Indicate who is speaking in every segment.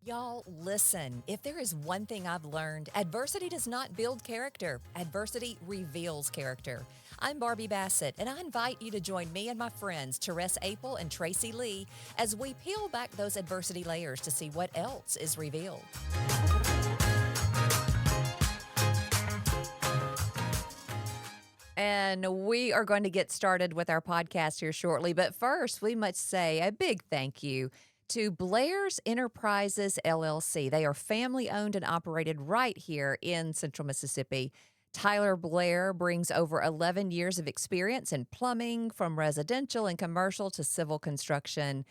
Speaker 1: Y'all, listen. If there is one thing I've learned, adversity does not build character. Adversity reveals character. I'm Barbie Bassett, and I invite you to join me and my friends, Therese, Apel, and Tracy Lee, as we peel back those adversity layers to see what else is revealed. And we are going to get started with our podcast here shortly. But first, we must say a big thank you to Blair's Enterprises, LLC. They are family owned and operated right here in Central Mississippi. Tyler Blair brings over 11 years of experience in plumbing, from residential and commercial to civil construction.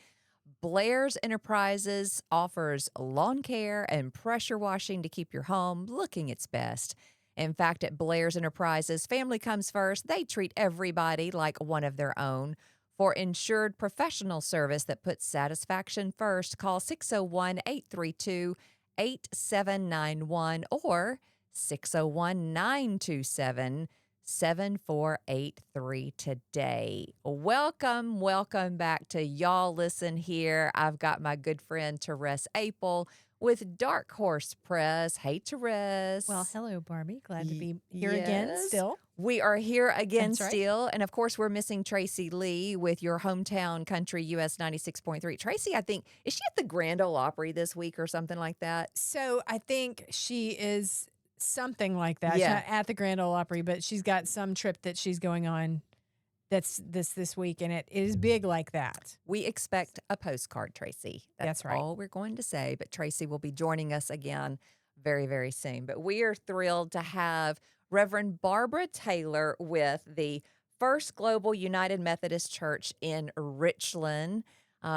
Speaker 1: Blair's Enterprises offers lawn care and pressure washing to keep your home looking its best. In fact, at Blair's Enterprises, family comes first. They treat everybody like one of their own. For insured professional service that puts satisfaction first, call 601-832-8791 or 601-927-7483 today. Welcome back to Y'all Listen Here. I've got my good friend Therese Apel with Dark Horse Press. Hey, Therese.
Speaker 2: Well, hello, Barbie. Glad to be here again still.
Speaker 1: We are here again
Speaker 2: That's right.
Speaker 1: still. And of course, we're missing Tracy Lee with your hometown country, US 96.3. Tracy, I think, is she at the Grand Ole Opry this week or something like that?
Speaker 2: So I think she is something like that.
Speaker 1: Yeah.
Speaker 2: She's not at the Grand Ole Opry, but she's got some trip that she's going on that's this week, and it is big like that.
Speaker 1: We expect a postcard, Tracy.
Speaker 2: That's right.
Speaker 1: all we're going to say. But Tracy will be joining us again very, very soon. But we are thrilled to have Reverend Barbara Taylor with the First Global United Methodist Church in Richland.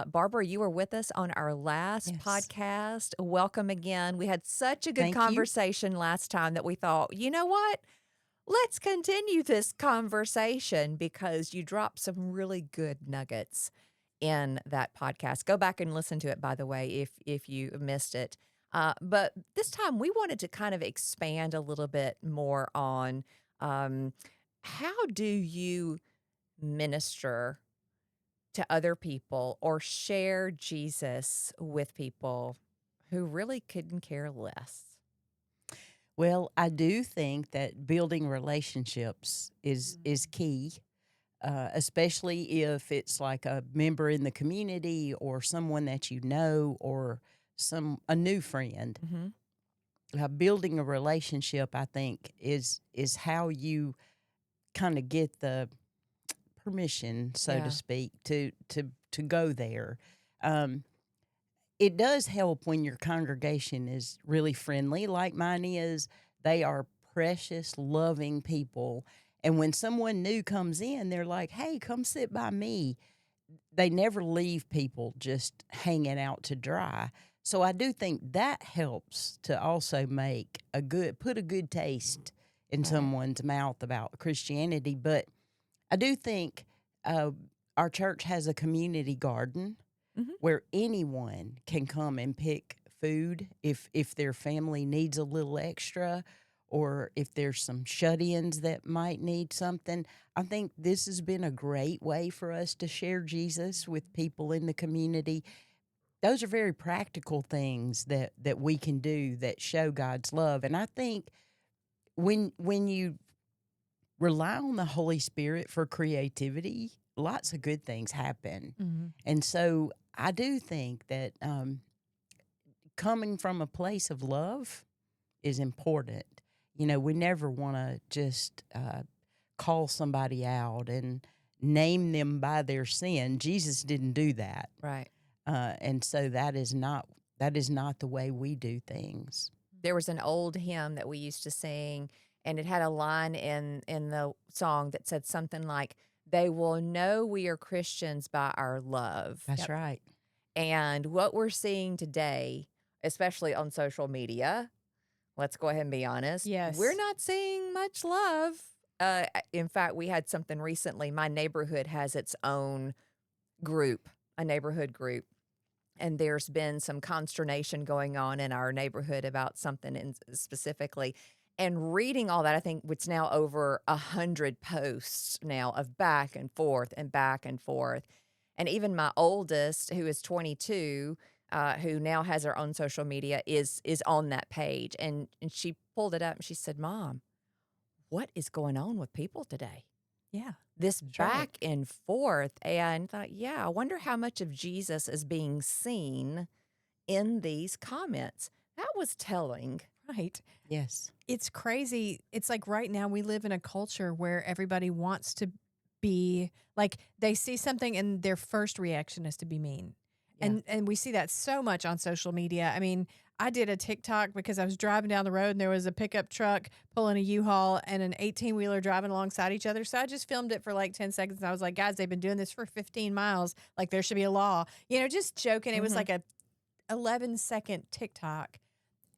Speaker 1: Barbara, you were with us on our last podcast. Welcome again. We had such a good conversation last time that we thought, you know what? Let's continue this conversation because you dropped some really good nuggets in that podcast. Go back and listen to it, by the way, if you missed it. But this time we wanted to kind of expand a little bit more on how do you minister to other people or share Jesus with people who really couldn't care less?
Speaker 3: Well, I do think that building relationships is key, especially if it's like a member in the community or someone that you know or a new friend.
Speaker 1: Mm-hmm.
Speaker 3: Building a relationship, I think, is how you kind of get the permission, so to speak, to go there. It does help when your congregation is really friendly, like mine is. They are precious, loving people. And when someone new comes in, they're like, hey, come sit by me. They never leave people just hanging out to dry. So I do think that helps to also put a good taste in someone's mouth about Christianity. But I do think our church has a community garden where anyone can come and pick food if their family needs a little extra or if there's some shut-ins that might need something. I think this has been a great way for us to share Jesus with people in the community. Those are very practical things that we can do that show God's love. And I think when you rely on the Holy Spirit for creativity, lots of good things happen.
Speaker 2: Mm-hmm.
Speaker 3: And so I do think that coming from a place of love is important. You know, we never want to just call somebody out and name them by their sin. Jesus didn't do that.
Speaker 1: Right.
Speaker 3: And so that is not the way we do things.
Speaker 1: There was an old hymn that we used to sing, and it had a line in the song that said something like, "They will know we are Christians by our love."
Speaker 3: That's right.
Speaker 1: And what we're seeing today, especially on social media, let's go ahead and be honest.
Speaker 2: Yes.
Speaker 1: We're not seeing much love. In fact, we had something recently. My neighborhood has its own group, a neighborhood group. And there's been some consternation going on in our neighborhood about something specifically. And reading all that, I think it's now over 100 posts now of back and forth and back and forth. And even my oldest, who is 22, who now has her own social media, is on that page. And she pulled it up and she said, Mom, what is going on with people today?
Speaker 2: Yeah.
Speaker 1: This
Speaker 2: That's right.
Speaker 1: back and forth. And I thought, yeah, I wonder how much of Jesus is being seen in these comments. That was telling.
Speaker 2: Right.
Speaker 3: Yes.
Speaker 2: It's crazy. It's like right now we live in a culture where everybody wants to be like, they see something and their first reaction is to be mean.
Speaker 1: Yeah.
Speaker 2: And we see that so much on social media. I mean, I did a TikTok because I was driving down the road and there was a pickup truck pulling a U-Haul and an 18-wheeler driving alongside each other. So I just filmed it for like 10 seconds. And I was like, guys, they've been doing this for 15 miles. Like, there should be a law. Just joking. It was like a 11-second TikTok.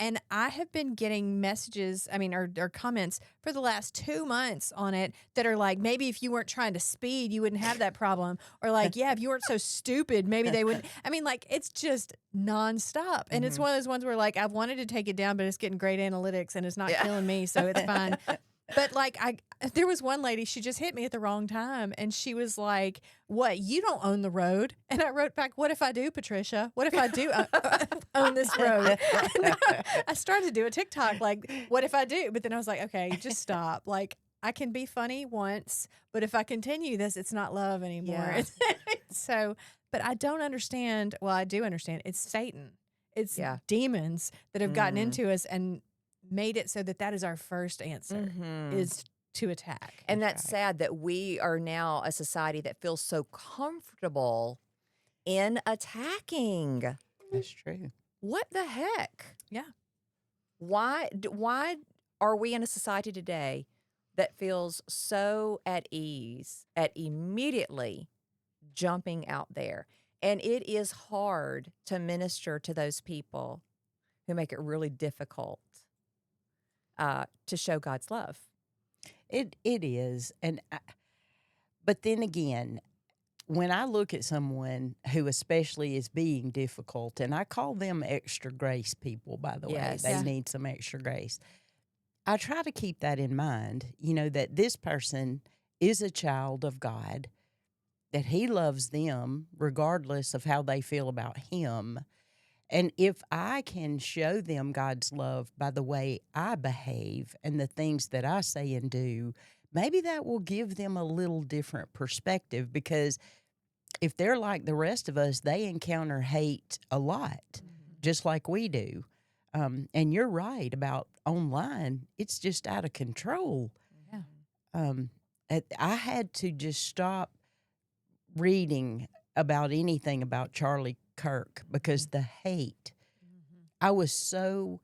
Speaker 2: And I have been getting messages, or comments for the last 2 months on it that are like, maybe if you weren't trying to speed, you wouldn't have that problem. Or like, yeah, if you weren't so stupid, maybe they wouldn't. It's just nonstop. And it's one of those ones where like, I've wanted to take it down, but it's getting great analytics and it's not killing me. So it's fine. But like, there was one lady, she just hit me at the wrong time. And she was like, what, you don't own the road? And I wrote back, what if I do, Patricia? What if I do own this road? And I started to do a TikTok like, what if I do? But then I was like, okay, just stop. Like, I can be funny once, but if I continue this, it's not love anymore.
Speaker 1: Yeah.
Speaker 2: So, but I don't understand. Well, I do understand. It's Satan. It's
Speaker 1: Yeah.
Speaker 2: demons that have gotten into us and made it so that is our first answer is to attack.
Speaker 1: And that's sad that we are now a society that feels so comfortable in attacking.
Speaker 3: That's true.
Speaker 1: What the heck?
Speaker 2: Yeah.
Speaker 1: Why are we in a society today that feels so at ease at immediately jumping out there? And it is hard to minister to those people who make it really difficult to show God's love.
Speaker 3: It is. But then again, when I look at someone who especially is being difficult, and I call them extra grace people, by the way,
Speaker 1: Yes.
Speaker 3: they
Speaker 1: Yeah.
Speaker 3: need some extra grace. I try to keep that in mind, that this person is a child of God, that he loves them regardless of how they feel about him. And if I can show them God's love by the way I behave and the things that I say and do, maybe that will give them a little different perspective, because if they're like the rest of us, they encounter hate a lot, just like we do. And you're right about online. It's just out of control.
Speaker 2: Yeah.
Speaker 3: I had to just stop reading about anything about Charlie Kirk because the hate. I was so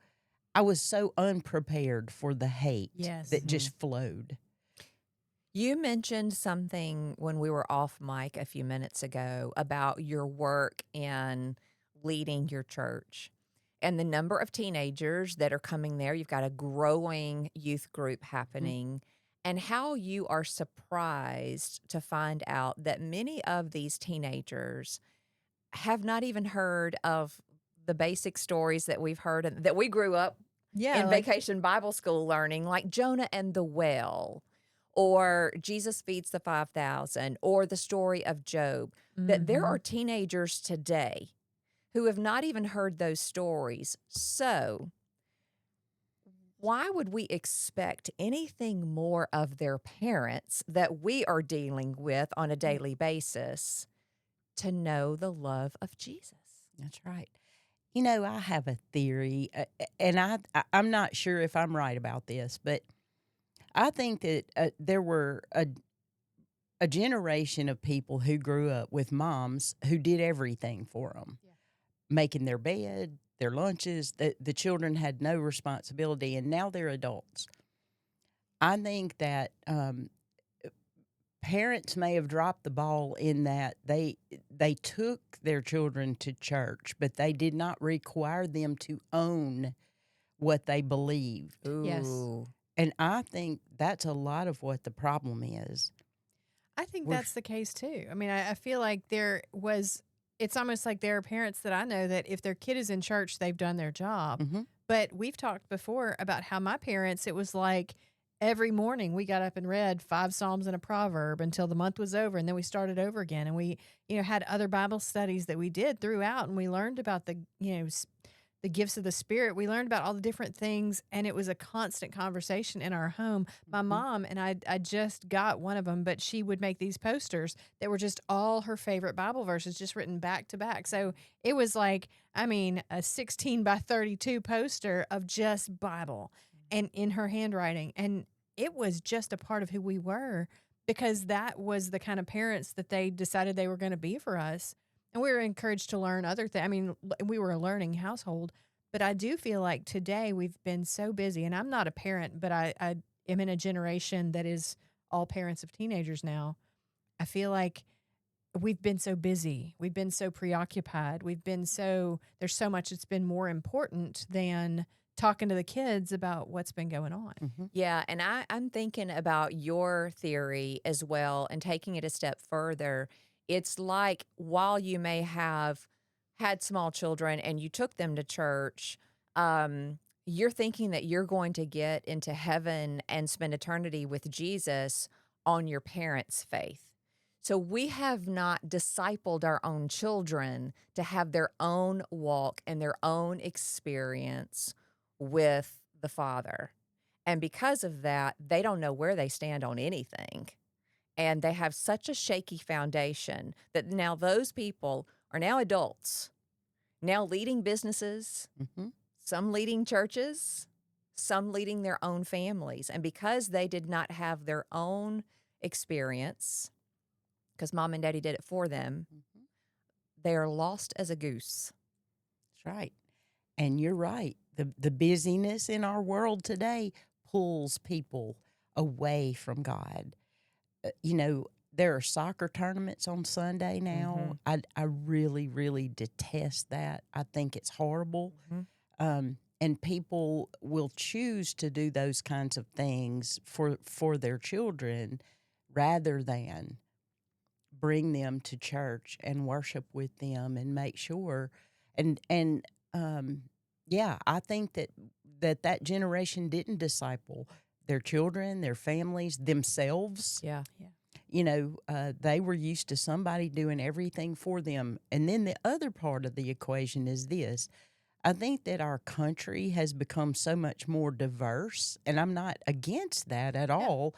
Speaker 3: unprepared for the hate that just flowed.
Speaker 1: You mentioned something when we were off mic a few minutes ago about your work in leading your church and the number of teenagers that are coming there. You've got a growing youth group happening, and how you are surprised to find out that many of these teenagers have not even heard of the basic stories that we've heard and that we grew up in Vacation Bible School learning, like Jonah and the whale, or Jesus feeds the 5,000, or the story of Job. That there are teenagers today who have not even heard those stories. So why would we expect anything more of their parents that we are dealing with on a daily basis to know the love of Jesus?
Speaker 3: That's right. I have a theory, and I'm not sure if I'm right about this, but I think that there were a generation of people who grew up with moms who did everything for them, making their bed, their lunches. The children had no responsibility, and now they're adults. I think that parents may have dropped the ball in that they took their children to church, but they did not require them to own what they believed.
Speaker 1: Ooh.
Speaker 2: Yes.
Speaker 3: And I think that's a lot of what the problem is.
Speaker 2: I think that's the case too. I feel like it's almost like there are parents that I know that if their kid is in church, they've done their job. But we've talked before about how my parents, it was like, every morning we got up and read 5 Psalms and a proverb until the month was over, and then we started over again. And we, had other Bible studies that we did throughout, and we learned about the gifts of the Spirit. We learned about all the different things, and it was a constant conversation in our home. My
Speaker 3: Mhm.
Speaker 2: mom, and I just got one of them, but she would make these posters that were just all her favorite Bible verses, just written back to back. So it was like, a 16 by 32 poster of just Bible and in her handwriting. And it was just a part of who we were, because that was the kind of parents that they decided they were going to be for us. And we were encouraged to learn other things. We were a learning household, but I do feel like today we've been so busy, and I'm not a parent, but I am in a generation that is all parents of teenagers now. I feel like we've been so busy. We've been so preoccupied. There's so much that's been more important than talking to the kids about what's been going on.
Speaker 3: Mhm.
Speaker 1: Yeah, and I'm thinking about your theory as well and taking it a step further. It's like while you may have had small children and you took them to church, you're thinking that you're going to get into heaven and spend eternity with Jesus on your parents' faith. So we have not discipled our own children to have their own walk and their own experience with the Father. And because of that, they don't know where they stand on anything. And they have such a shaky foundation that now those people are now adults, now leading businesses,
Speaker 3: Mhm.
Speaker 1: some leading churches, some leading their own families. And because they did not have their own experience, because mom and daddy did it for them,
Speaker 3: Mhm.
Speaker 1: they are lost as a goose.
Speaker 3: That's right. And you're right. The busyness in our world today pulls people away from God. There are soccer tournaments on Sunday now.
Speaker 1: Mhm.
Speaker 3: I really, really detest that. I think it's horrible.
Speaker 1: Mhm.
Speaker 3: And people will choose to do those kinds of things for their children rather than bring them to church and worship with them and make sure. And yeah, I think that generation didn't disciple their children, their families, themselves.
Speaker 1: Yeah.
Speaker 3: They were used to somebody doing everything for them. And then the other part of the equation is this. I think that our country has become so much more diverse, and I'm not against that at all,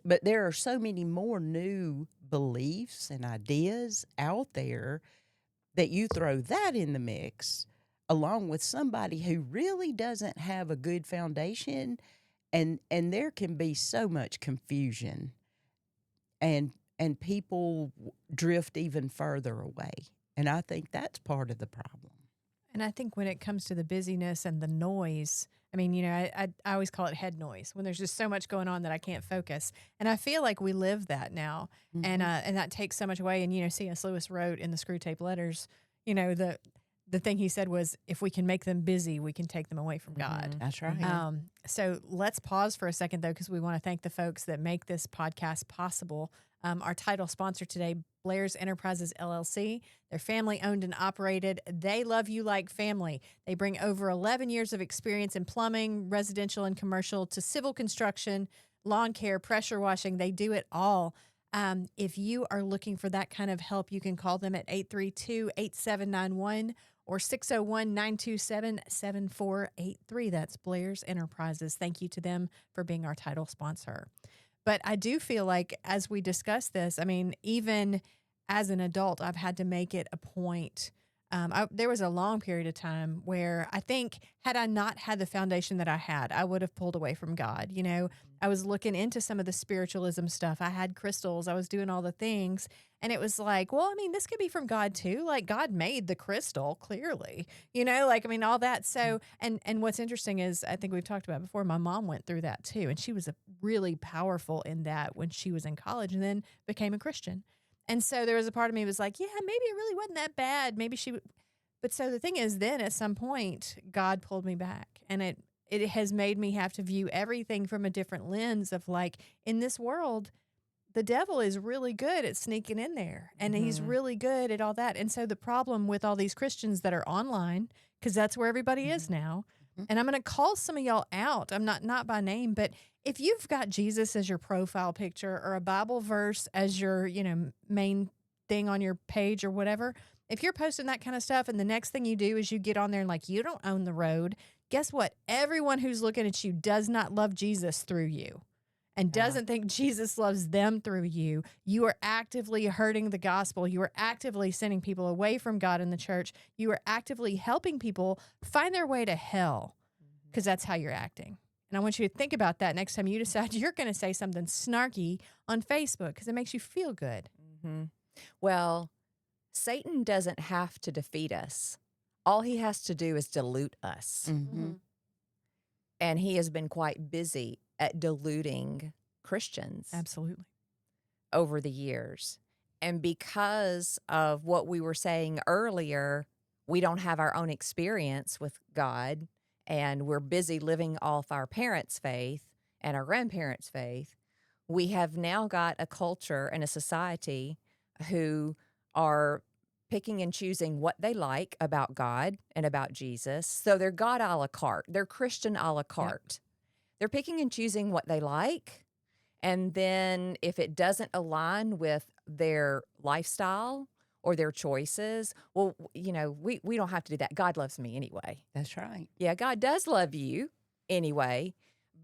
Speaker 3: but there are so many more new beliefs and ideas out there that you throw that in the mix along with somebody who really doesn't have a good foundation, and there can be so much confusion, and people drift even further away. And I think that's part of the problem.
Speaker 2: And I think when it comes to the busyness and the noise, I always call it head noise when there's just so much going on that I can't focus. And I feel like we live that now, and
Speaker 3: Mhm.
Speaker 2: that takes so much away. And C.S. Lewis wrote in the Screw Tape Letters, the thing he said was, if we can make them busy, we can take them away from God.
Speaker 1: Mhm.
Speaker 3: That's right.
Speaker 1: Mhm.
Speaker 2: So let's pause for a second, though, because we want to thank the folks that make this podcast possible. Our title sponsor today, Blair's Enterprises, LLC. They're family owned and operated. They love you like family. They bring over 11 years of experience in plumbing, residential and commercial, to civil construction, lawn care, pressure washing. They do it all. If you are looking for that kind of help, you can call them at 832-8791 or 601-927-7483. That's Blair's Enterprises. Thank you to them for being our title sponsor. But I do feel like as we discuss this, even as an adult, I've had to make it a point. There was a long period of time where I think had I not had the foundation that I had, I would have pulled away from God. I was looking into some of the spiritualism stuff. I had crystals. I was doing all the things. And it was like, well, this could be from God too. Like God made the crystal clearly, all that. So, and what's interesting is I think we've talked about before, my mom went through that too. And she was really powerful in that when she was in college and then became a Christian. And so there was a part of me was like, yeah, maybe it really wasn't that bad. Maybe she would. But so the thing is, then at some point, God pulled me back, and it has made me have to view everything from a different lens of like, in this world, the devil is really good at sneaking in there, and he's
Speaker 1: Mhm.
Speaker 2: really good at all that. And so the problem with all these Christians that are online, because that's where everybody is
Speaker 1: Mhm.
Speaker 2: now, And I'm going to call some of y'all out. I'm not by name, but if you've got Jesus as your profile picture or a Bible verse as your, main thing on your page or whatever, if you're posting that kind of stuff and the next thing you do is you get on there and like, you don't own the road, guess what? Everyone who's looking at you does not love Jesus through you and doesn't think Jesus loves them through you. You are actively hurting the gospel. You are actively sending people away from God in the church. You are actively helping people find their way to hell because that's how you're acting. And I want you to think about that next time you decide you're going to say something snarky on Facebook because it makes you feel good.
Speaker 1: Mm-hmm. Well, Satan doesn't have to defeat us. All he has to do is dilute us.
Speaker 3: Mm-hmm.
Speaker 1: And he has been quite busy at diluting Christians.
Speaker 2: Absolutely.
Speaker 1: Over the years. And because of what we were saying earlier, we don't have our own experience with God, and we're busy living off our parents' faith and our grandparents' faith. We have now got a culture and a society who are picking and choosing what they like about God and about Jesus. So they're God a la carte. They're Christian a la carte. Yep. They're picking and choosing what they like. And then if it doesn't align with their lifestyle or their choices, well, we don't have to do that. God loves me anyway.
Speaker 3: That's right.
Speaker 1: Yeah, God does love you anyway,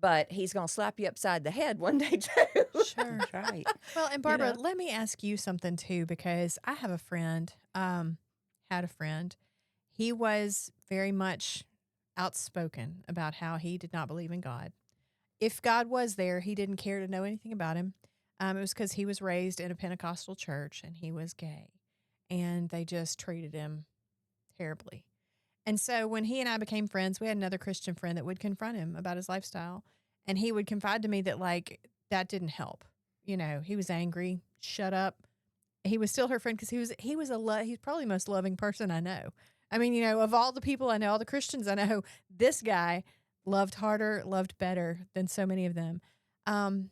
Speaker 1: but he's going to slap you upside the head one day too.
Speaker 2: Sure.
Speaker 3: That's right.
Speaker 2: Well, and Barbara, let me ask you something too, because I have a friend, had a friend. He was very much outspoken about how he did not believe in God. If God was there, he didn't care to know anything about him. It was because he was raised in a Pentecostal church and he was gay. And they just treated him terribly. And so when he and I became friends, we had another Christian friend that would confront him about his lifestyle. And he would confide to me that, that didn't help. He was angry, shut up. He was still her friend because he's probably the most loving person I know. I mean, of all the people I know, all the Christians I know, this guy loved harder, loved better than so many of them. And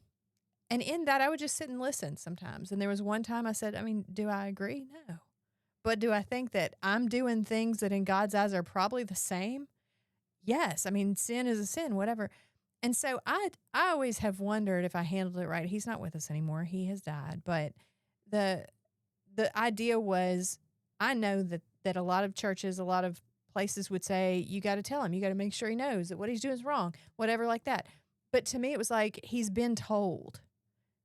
Speaker 2: in that, I would just sit and listen sometimes. And there was one time I said, do I agree? No. But do I think that I'm doing things that in God's eyes are probably the same? Yes. Sin is a sin, whatever. And so I always have wondered if I handled it right. He's not with us anymore. He has died. But the idea was, I know that a lot of churches, a lot of places would say, you got to tell him, you got to make sure he knows that what he's doing is wrong, whatever like that. But to me, it was like, he's been told.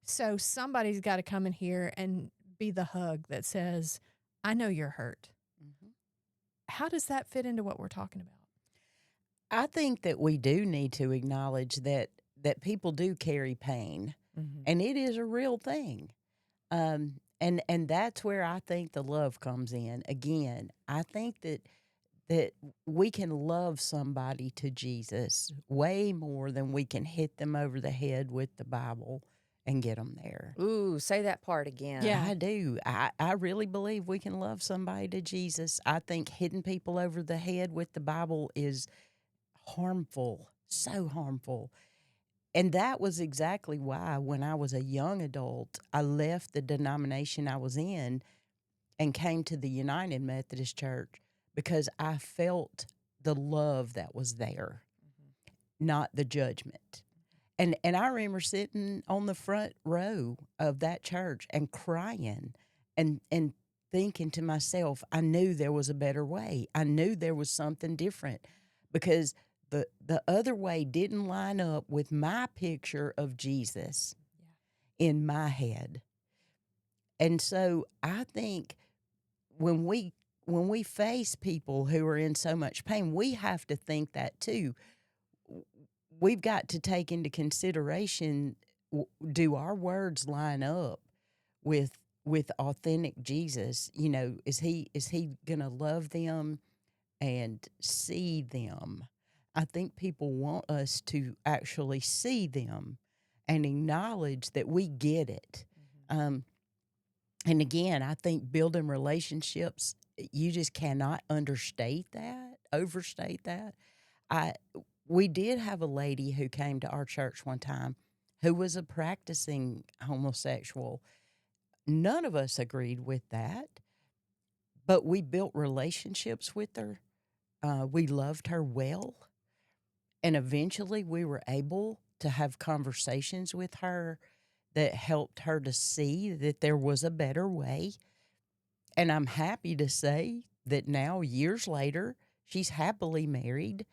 Speaker 2: So somebody's got to come in here and be the hug that says, I know you're hurt. Mm-hmm. How does that fit into what we're talking about?
Speaker 3: I think that we do need to acknowledge that people do carry pain, and it is a real thing. And that's where I think the love comes in. Again, I think that we can love somebody to Jesus way more than we can hit them over the head with the Bible and get them there.
Speaker 1: Ooh, say that part again.
Speaker 3: Yeah, I do. I really believe we can love somebody to Jesus. I think hitting people over the head with the Bible is harmful, so harmful. And that was exactly why when I was a young adult, I left the denomination I was in and came to the United Methodist Church, because I felt the love that was there, not the judgment. And I remember sitting on the front row of that church and crying and thinking to myself, I knew there was a better way. I knew there was something different, because the other way didn't line up with my picture of Jesus in my head. And so I think when we face people who are in so much pain, we have to think that too. We've got to take into consideration, do our words line up with authentic Jesus? Is he going to love them and see them? I think people want us to actually see them and acknowledge that we get it. And again, I think building relationships, you just cannot overstate that. We did have a lady who came to our church one time who was a practicing homosexual. None of us agreed with that, but we built relationships with her. We loved her well. And eventually we were able to have conversations with her that helped her to see that there was a better way. And I'm happy to say that now, years later, she's happily married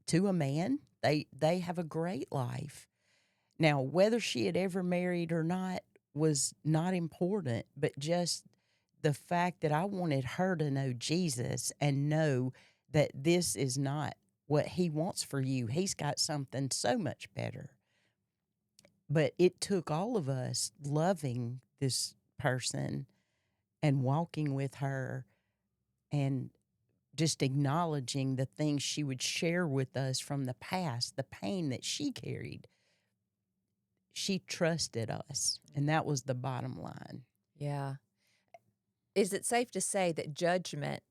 Speaker 3: to a man. They have a great life. Now, whether she had ever married or not was not important, but just the fact that I wanted her to know Jesus and know that this is not what he wants for you. He's got something so much better. But it took all of us loving this person and walking with her and just acknowledging the things she would share with us from the past, the pain that she carried. She trusted us, and that was the bottom line.
Speaker 1: Yeah. Is it safe to say that judgment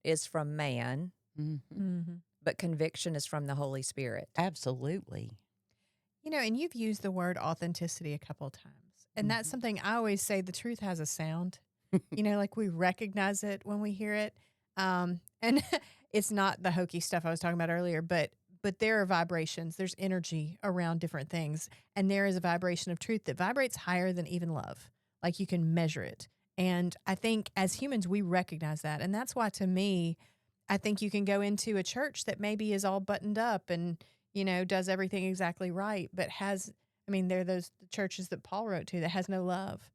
Speaker 1: is from man,
Speaker 2: Mm-hmm.
Speaker 1: but conviction is from the Holy Spirit?
Speaker 3: Absolutely.
Speaker 2: You know, and you've used the word authenticity a couple of times. And that's something I always say, the truth has a sound. You know, like we recognize it when we hear it. And it's not the hokey stuff I was talking about earlier, but there are vibrations. There's energy around different things. And there is a vibration of truth that vibrates higher than even love. Like you can measure it. And I think as humans, we recognize that. And that's why, to me, I think you can go into a church that maybe is all buttoned up and, you know, does everything exactly right, but has, I mean, there are those churches that Paul wrote to that has no love.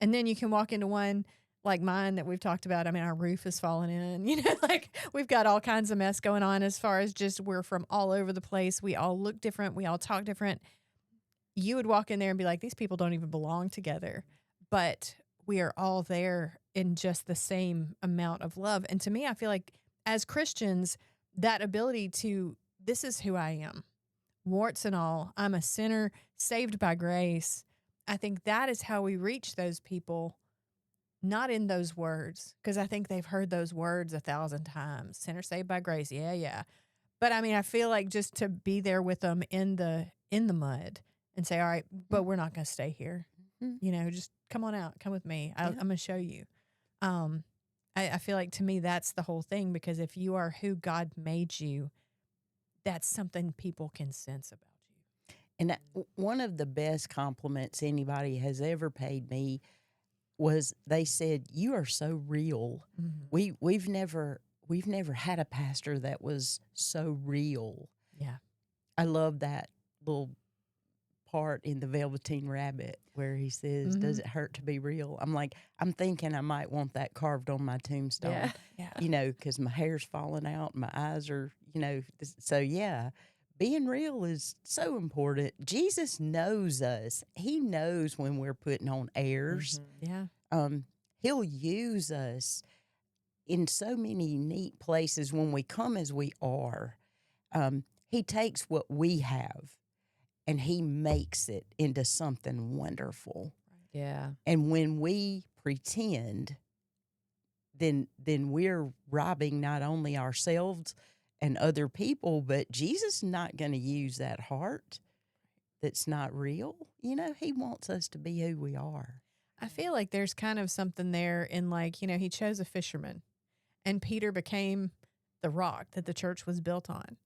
Speaker 2: And then you can walk into one like mine that we've talked about. I mean, our roof is falling in, you know, like we've got all kinds of mess going on as far as just we're from all over the place. We all look different. We all talk different. You would walk in there and be like, these people don't even belong together. But we are all there in just the same amount of love. And to me, I feel like as Christians, that ability to, this is who I am, warts and all. I'm a sinner saved by grace. I think that is how we reach those people, not in those words, because I think they've heard those words 1,000 times. Sinner saved by grace. Yeah, yeah. But I mean, I feel like just to be there with them in the mud and say, all right, but we're not going to stay here. You know, just come on out, come with me. I'm going to show you. I feel like to me, that's the whole thing, because if you are who God made you, that's something people can sense about you.
Speaker 3: And one of the best compliments anybody has ever paid me was they said, "You are so real."
Speaker 2: Mm-hmm.
Speaker 3: We've never had a pastor that was so real.
Speaker 2: Yeah.
Speaker 3: I love that little part in the Velveteen Rabbit where he says, "Does it hurt to be real?" I'm thinking I might want that carved on my tombstone.
Speaker 1: Yeah.
Speaker 2: Yeah.
Speaker 3: You know, because my hair's falling out, my eyes are, you know, so yeah. Being real is so important. Jesus knows us. He knows when we're putting on airs.
Speaker 2: Yeah.
Speaker 3: He'll use us in so many neat places when we come as we are. He takes what we have and he makes it into something wonderful.
Speaker 1: Yeah.
Speaker 3: And when we pretend, then we're robbing not only ourselves and other people, but Jesus is not going to use that heart that's not real. You know, he wants us to be who we are.
Speaker 2: I feel like there's kind of something there in, like, you know, he chose a fisherman and Peter became the rock that the church was built on.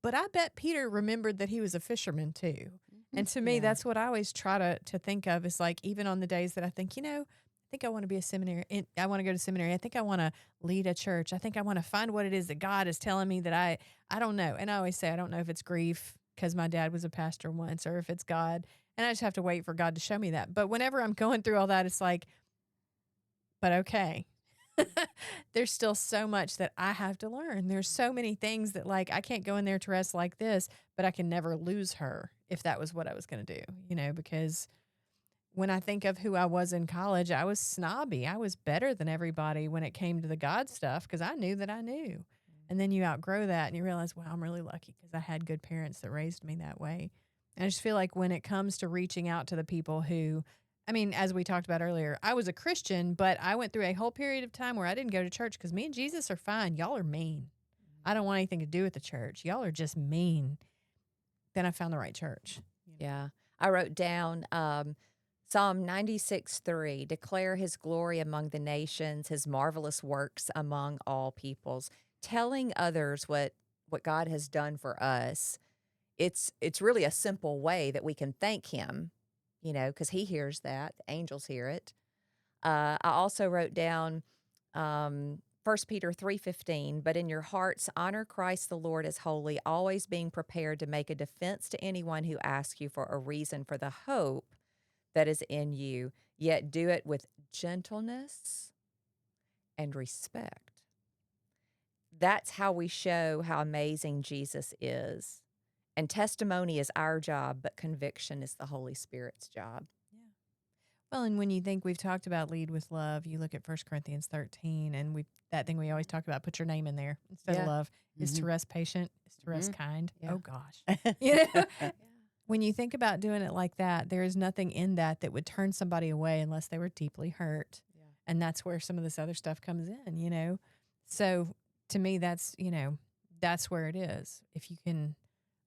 Speaker 2: But I bet Peter remembered that he was a fisherman too. And to me, that's what I always try to think of, is like, even on the days that I think, you know, I think I want to be a seminary. I want to go to seminary. I think I want to lead a church. I think I want to find what it is that God is telling me that I don't know. And I always say, I don't know if it's grief because my dad was a pastor once, or if it's God. And I just have to wait for God to show me that. But whenever I'm going through all that, it's like, but okay. There's still so much that I have to learn. There's so many things that, like, I can't go in there to rest like this, but I can never lose her if that was what I was going to do, you know, because when I think of who I was in college, I was snobby. I was better than everybody when it came to the God stuff because I knew that I knew. And then you outgrow that and you realize, wow, I'm really lucky because I had good parents that raised me that way. And I just feel like when it comes to reaching out to the people who, I mean, as we talked about earlier, I was a Christian, but I went through a whole period of time where I didn't go to church because me and Jesus are fine. Y'all are mean. I don't want anything to do with the church. Y'all are just mean. Then I found the right church.
Speaker 1: Yeah. I wrote down Psalm 96:3, declare his glory among the nations, his marvelous works among all peoples, telling others what what God has done for us, it's really a simple way that we can thank him, because he hears that. The angels hear it. I also wrote down 1 Peter 3:15, but in your hearts honor Christ the Lord as holy, always being prepared to make a defense to anyone who asks you for a reason for the hope that is in you, yet do it with gentleness and respect. That's how we show how amazing Jesus is. And testimony is our job, but conviction is the Holy Spirit's job.
Speaker 2: Yeah. Well, and when you think we've talked about lead with love, you look at 1 Corinthians 13, and that thing we always talk about, put your name in there instead of love. Is Therese patient? Is Therese kind?
Speaker 1: Yeah.
Speaker 2: Oh, gosh. You know? When you think about doing it like that, there is nothing in that would turn somebody away unless they were deeply hurt. Yeah. And that's where some of this other stuff comes in. So to me, that's where it is. If you can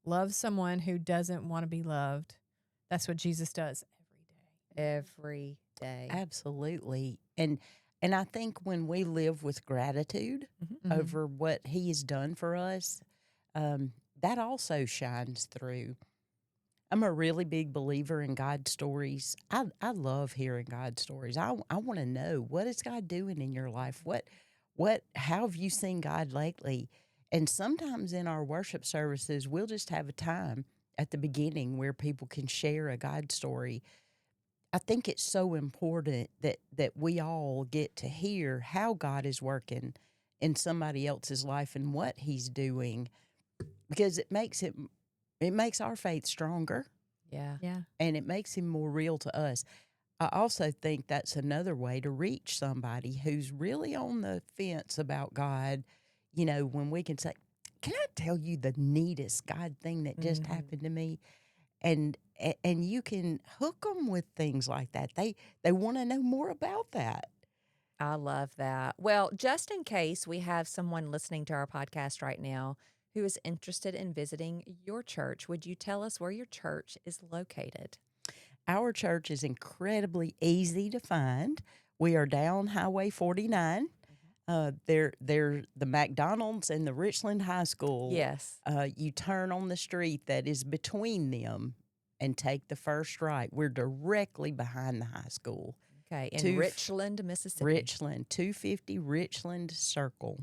Speaker 2: love someone who doesn't want to be loved, that's what Jesus does
Speaker 1: every day.
Speaker 3: Absolutely. And I think when we live with gratitude over what he has done for us, that also shines through. I'm a really big believer in God stories. I love hearing God stories. I want to know, what is God doing in your life? How have you seen God lately? And sometimes in our worship services, we'll just have a time at the beginning where people can share a God story. I think it's so important that we all get to hear how God is working in somebody else's life and what he's doing, because it makes our faith stronger.
Speaker 1: Yeah.
Speaker 2: Yeah.
Speaker 3: And it makes him more real to us. I also think that's another way to reach somebody who's really on the fence about God, when we can say, can I tell you the neatest God thing that just happened to me? And you can hook them with things like that. They want to know more about that.
Speaker 1: I love that. Well, just in case we have someone listening to our podcast right now who is interested in visiting your church, would you tell us where your church is located?
Speaker 3: Our church is incredibly easy to find. We are down Highway 49. They're the McDonald's and the Richland High School.
Speaker 1: Yes.
Speaker 3: You turn on the street that is between them and take the first right. We're directly behind the high school.
Speaker 1: Okay, in Richland, Mississippi.
Speaker 3: Richland, 250 Richland Circle.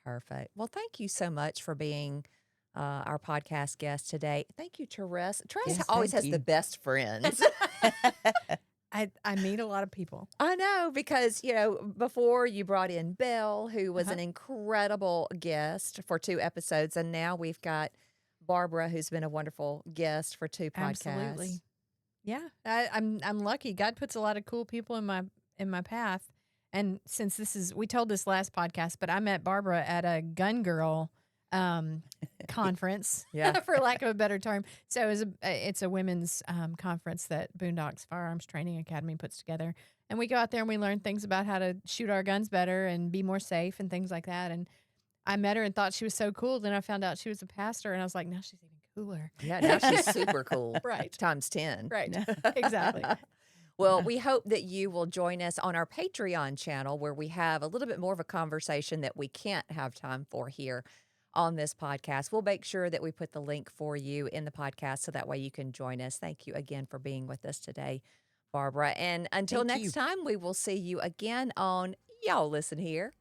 Speaker 1: Perfect. Well, thank you so much for being our podcast guest today. Thank you, Therese. Therese always has the best friends.
Speaker 2: I meet a lot of people.
Speaker 1: I know, because, before you brought in Belle, who was an incredible guest for 2 episodes, and now we've got Barbara, who's been a wonderful guest for 2 podcasts.
Speaker 2: Absolutely. Yeah, I'm lucky. God puts a lot of cool people in my path. And since we told this last podcast, but I met Barbara at a Gun Girl conference, for lack of a better term. So it's a women's conference that Boondocks Firearms Training Academy puts together. And we go out there and we learn things about how to shoot our guns better and be more safe and things like that. And I met her and thought she was so cool. Then I found out she was a pastor, and I was like, now she's even cooler.
Speaker 1: Yeah, now she's super cool.
Speaker 2: Right.
Speaker 1: Times 10.
Speaker 2: Right. Exactly.
Speaker 1: Well, we hope that you will join us on our Patreon channel, where we have a little bit more of a conversation that we can't have time for here on this podcast. We'll make sure that we put the link for you in the podcast so that way you can join us. Thank you again for being with us today, Barbara. And until next time, we will see you again on Y'all Listen Here.